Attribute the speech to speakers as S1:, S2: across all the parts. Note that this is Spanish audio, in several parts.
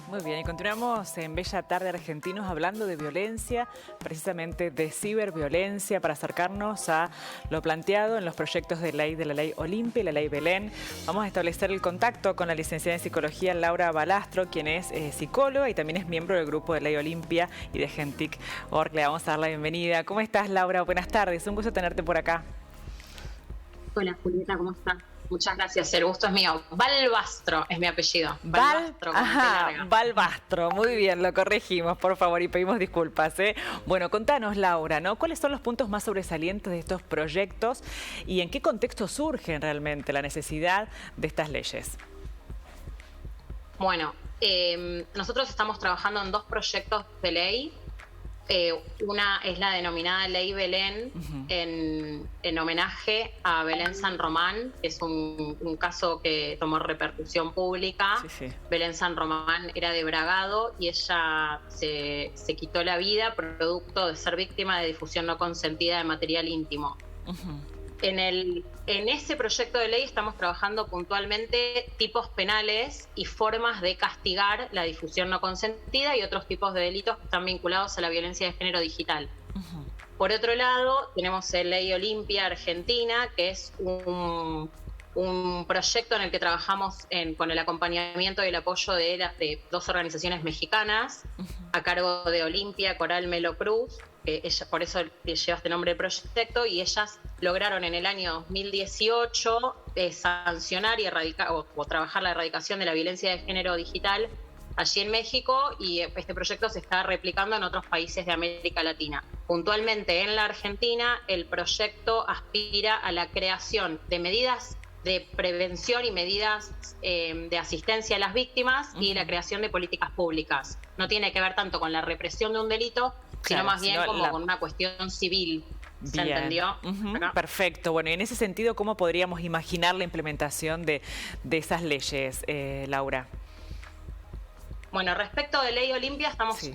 S1: Muy bien, y continuamos en Bella Tarde Argentinos hablando de violencia, precisamente de ciberviolencia, para acercarnos a lo planteado en los proyectos de la ley Olimpia y la ley Belén. Vamos a establecer el contacto con la licenciada en Psicología Laura Balastro, quien es psicóloga y también es miembro del grupo de Ley Olimpia y de Gentic.org. Le vamos a dar la bienvenida. ¿Cómo estás, Laura? Buenas tardes, un gusto tenerte por acá.
S2: Hola, Julieta, ¿cómo estás? Muchas gracias, el gusto es mío. Balbastro es mi apellido.
S1: Balbastro, muy bien, lo corregimos, por favor, y pedimos disculpas. Bueno, contanos, Laura, ¿no? ¿Cuáles son los puntos más sobresalientes de estos proyectos y en qué contexto surge realmente la necesidad de estas leyes?
S2: Bueno, nosotros estamos trabajando en dos proyectos de ley. Una es la denominada Ley Belén, en homenaje a Belén San Román, que es un caso que tomó repercusión pública.
S1: Sí.
S2: Belén San Román era de Bragado y ella se quitó la vida producto de ser víctima de difusión no consentida de material íntimo. En ese proyecto de ley estamos trabajando puntualmente tipos penales y formas de castigar la difusión no consentida y otros tipos de delitos que están vinculados a la violencia de género digital. Por otro lado, tenemos el Ley Olimpia Argentina, que es un proyecto en el que trabajamos con el acompañamiento y el apoyo de dos organizaciones mexicanas, a cargo de Olimpia, Coral Melo Cruz, que ella, por eso lleva este nombre del proyecto, y ellas lograron en el año 2018 sancionar y erradicar o trabajar la erradicación de la violencia de género digital allí en México, y este proyecto se está replicando en otros países de América Latina. Puntualmente en la Argentina, el proyecto aspira a la creación de medidas de prevención y medidas de asistencia a las víctimas y la creación de políticas públicas. No tiene que ver tanto con la represión de un delito, sino más bien como con una cuestión civil. ¿Se entendió?
S1: Perfecto. Bueno, y en ese sentido, ¿cómo podríamos imaginar la implementación de esas leyes, Laura?
S2: Bueno, respecto de Ley Olimpia, estamos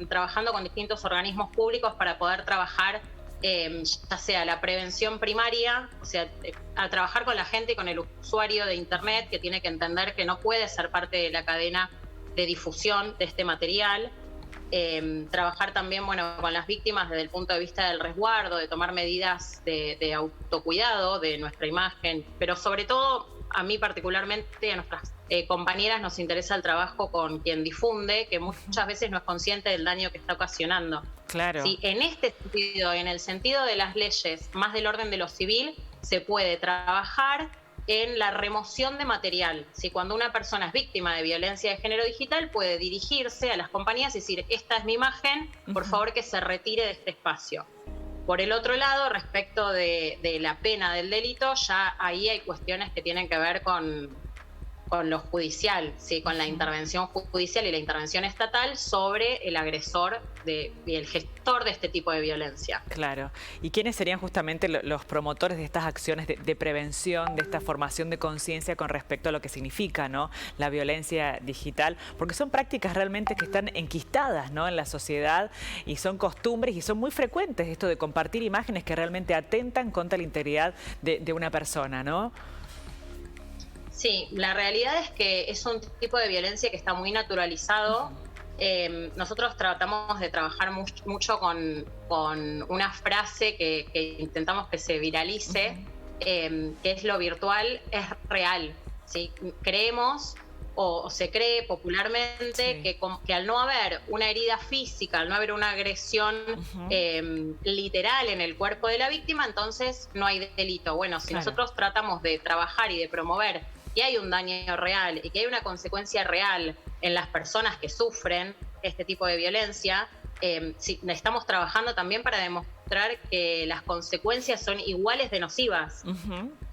S2: trabajando con distintos organismos públicos para poder trabajar ya sea la prevención primaria, o sea, a trabajar con la gente y con el usuario de Internet, que tiene que entender que no puede ser parte de la cadena de difusión de este material. Trabajar también, bueno, con las víctimas desde el punto de vista del resguardo, de tomar medidas de autocuidado de nuestra imagen, pero sobre todo, a mí particularmente, a nuestras compañeras nos interesa el trabajo con quien difunde, que muchas veces no es consciente del daño que está ocasionando.
S1: Claro.
S2: Sí, en este sentido, en el sentido de las leyes, más del orden de lo civil, se puede trabajar en la remoción de material. Si cuando una persona es víctima de violencia de género digital, puede dirigirse a las compañías y decir, esta es mi imagen, por favor que se retire de este espacio. Por el otro lado, respecto de la pena del delito, ya ahí hay cuestiones que tienen que ver con lo judicial, ¿sí? Con la intervención judicial y la intervención estatal sobre el agresor y el gestor de este tipo de violencia.
S1: Claro. ¿Y quiénes serían justamente los promotores de estas acciones de prevención, de esta formación de conciencia con respecto a lo que significa, ¿no?, la violencia digital? Porque son prácticas realmente que están enquistadas, ¿no?, en la sociedad, y son costumbres y son muy frecuentes esto de compartir imágenes que realmente atentan contra la integridad de una persona, ¿no?
S2: Sí, la realidad es que es un tipo de violencia que está muy naturalizado. Nosotros tratamos de trabajar mucho con una frase que intentamos que se viralice, que es: lo virtual es real. ¿Sí? Creemos o se cree popularmente que al no haber una herida física, al no haber una agresión literal en el cuerpo de la víctima, entonces no hay delito. Bueno, si nosotros tratamos de trabajar y de promover que hay un daño real y que hay una consecuencia real en las personas que sufren este tipo de violencia, estamos trabajando también para demostrar que las consecuencias son iguales de nocivas.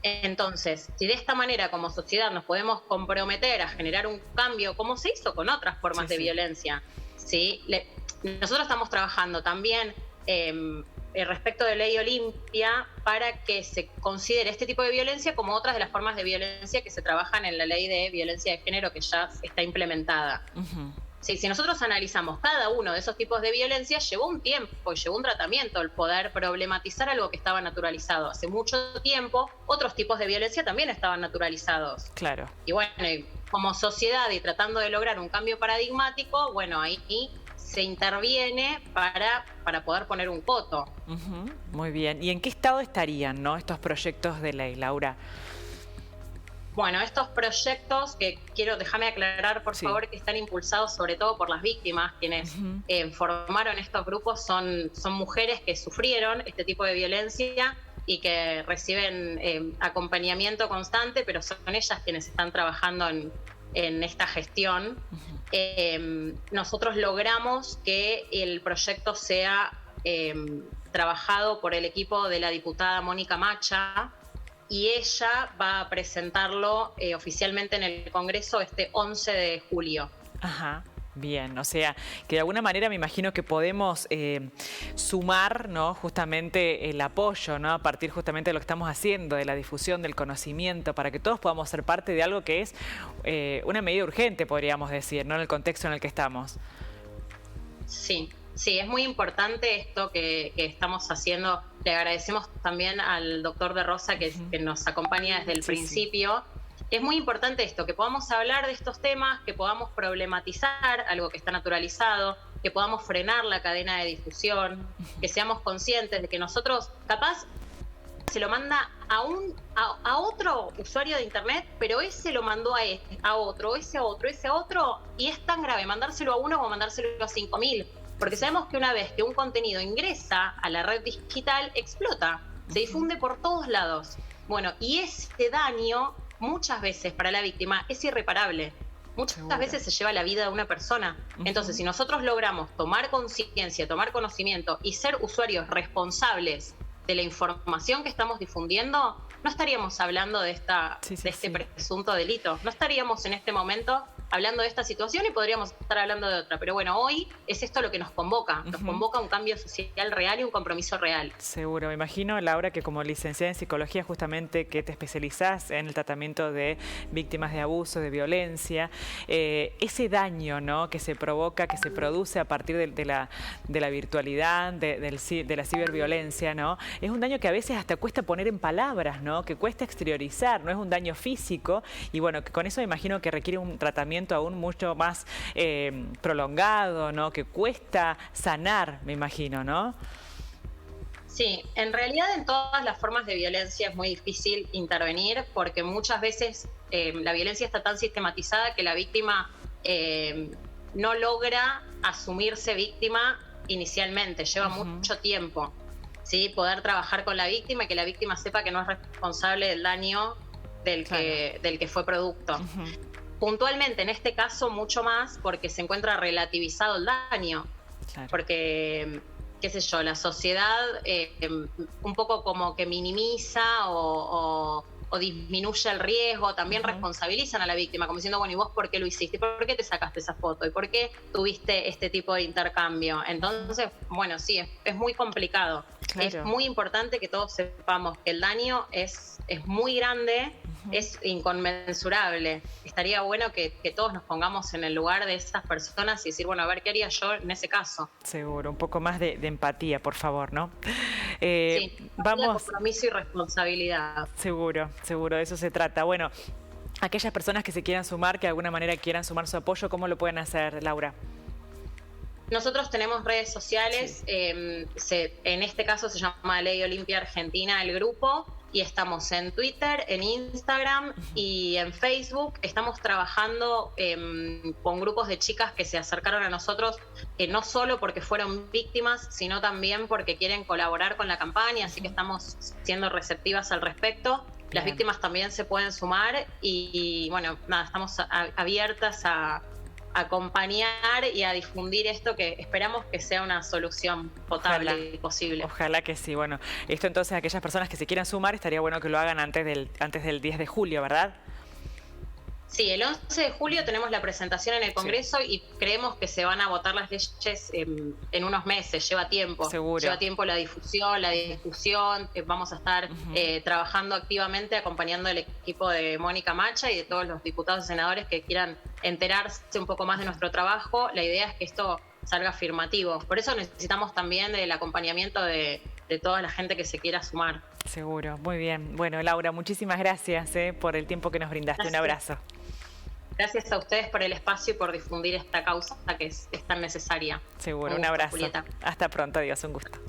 S2: Entonces, si de esta manera como sociedad nos podemos comprometer a generar un cambio, como se hizo con otras formas de violencia, ¿sí? Nosotros estamos trabajando también respecto de Ley Olimpia para que se considere este tipo de violencia como otras de las formas de violencia que se trabajan en la Ley de Violencia de Género, que ya está implementada. Sí, si nosotros analizamos cada uno de esos tipos de violencia, llevó un tiempo y llevó un tratamiento el poder problematizar algo que estaba naturalizado. Hace mucho tiempo, otros tipos de violencia también estaban naturalizados.
S1: Claro.
S2: Y bueno, como sociedad y tratando de lograr un cambio paradigmático, bueno, ahí se interviene para poder poner un coto.
S1: Muy bien. ¿Y en qué estado estarían, ¿no?, estos proyectos de ley, Laura?
S2: Bueno, estos proyectos que déjame aclarar, por favor, que están impulsados sobre todo por las víctimas, quienes formaron estos grupos son mujeres que sufrieron este tipo de violencia y que reciben acompañamiento constante, pero son ellas quienes están trabajando en esta gestión. Nosotros logramos que el proyecto sea trabajado por el equipo de la diputada Mónica Macha, y ella va a presentarlo oficialmente en el Congreso este 11 de julio.
S1: Ajá. Bien, o sea, que de alguna manera me imagino que podemos sumar, ¿no?, justamente el apoyo, ¿no?, a partir justamente de lo que estamos haciendo, de la difusión del conocimiento, para que todos podamos ser parte de algo que es una medida urgente, podríamos decir, ¿no?, en el contexto en el que estamos.
S2: Sí, es muy importante esto que estamos haciendo. Le agradecemos también al doctor De Rosa que nos acompaña desde el principio. Es muy importante esto, que podamos hablar de estos temas, que podamos problematizar algo que está naturalizado, que podamos frenar la cadena de difusión, que seamos conscientes de que nosotros, capaz, se lo manda a otro usuario de internet, pero ese lo mandó a otro, ese a otro, y es tan grave mandárselo a uno como mandárselo a 5.000. Porque sabemos que una vez que un contenido ingresa a la red digital, explota, se difunde por todos lados. Bueno, y ese daño muchas veces para la víctima es irreparable. Muchas veces se lleva la vida de una persona. Entonces, si nosotros logramos tomar conciencia, tomar conocimiento y ser usuarios responsables de la información que estamos difundiendo, no estaríamos hablando de este presunto delito. No estaríamos en este momento hablando de esta situación y podríamos estar hablando de otra. Pero bueno, hoy es esto lo que nos convoca. Nos convoca un cambio social real y un compromiso real.
S1: Seguro. Me imagino, Laura, que como licenciada en psicología, justamente que te especializás en el tratamiento de víctimas de abuso, de violencia, ese daño, ¿no?, que se provoca, que se produce a partir de la virtualidad, de la ciberviolencia, ¿no?, es un daño que a veces hasta cuesta poner en palabras, ¿no?, que cuesta exteriorizar, no es un daño físico, y bueno, que con eso me imagino que requiere un tratamiento aún mucho más prolongado, ¿no?, que cuesta sanar, me imagino, ¿no?
S2: Sí, en realidad en todas las formas de violencia es muy difícil intervenir porque muchas veces la violencia está tan sistematizada que la víctima no logra asumirse víctima inicialmente, lleva mucho tiempo, ¿sí?, poder trabajar con la víctima y que la víctima sepa que no es responsable del daño del que fue producto. Puntualmente, en este caso, mucho más porque se encuentra relativizado el daño. Porque, qué sé yo, la sociedad un poco como que minimiza o disminuye el riesgo, también responsabilizan a la víctima, como diciendo, bueno, ¿y vos por qué lo hiciste? ¿Y por qué te sacaste esa foto? ¿Y por qué tuviste este tipo de intercambio? Entonces, bueno, sí, es muy complicado. Es muy importante que todos sepamos que el daño es muy grande, es inconmensurable. Estaría bueno que todos nos pongamos en el lugar de esas personas y decir, bueno, a ver, ¿qué haría yo en ese caso?
S1: Seguro, un poco más de empatía, por favor, ¿no?
S2: Sí, vamos. Compromiso y responsabilidad.
S1: Seguro, de eso se trata. Bueno, aquellas personas que se quieran sumar, que de alguna manera quieran sumar su apoyo, ¿cómo lo pueden hacer, Laura?
S2: Nosotros tenemos redes sociales, en este caso se llama Ley Olimpia Argentina el grupo, y estamos en Twitter, en Instagram y en Facebook. Estamos trabajando con grupos de chicas que se acercaron a nosotros, no solo porque fueron víctimas, sino también porque quieren colaborar con la campaña, así que estamos siendo receptivas al respecto. Las víctimas también se pueden sumar y bueno, nada, estamos abiertas a acompañar y a difundir esto que esperamos que sea una solución potable y posible.
S1: Ojalá que sí. Bueno, esto entonces, aquellas personas que se quieran sumar, estaría bueno que lo hagan antes del 10 de julio, ¿verdad?
S2: Sí, el 11 de julio tenemos la presentación en el Congreso y creemos que se van a votar las leyes en unos meses, lleva tiempo.
S1: Seguro.
S2: Lleva tiempo la difusión, la discusión, vamos a estar trabajando activamente acompañando el equipo de Mónica Macha y de todos los diputados y senadores que quieran enterarse un poco más de nuestro trabajo. La idea es que esto salga afirmativo. Por eso necesitamos también del acompañamiento de toda la gente que se quiera sumar.
S1: Seguro, muy bien. Bueno, Laura, muchísimas gracias por el tiempo que nos brindaste. Un abrazo.
S2: Gracias a ustedes por el espacio y por difundir esta causa que es tan necesaria.
S1: Seguro, un abrazo. Julieta. Hasta pronto, adiós, un gusto.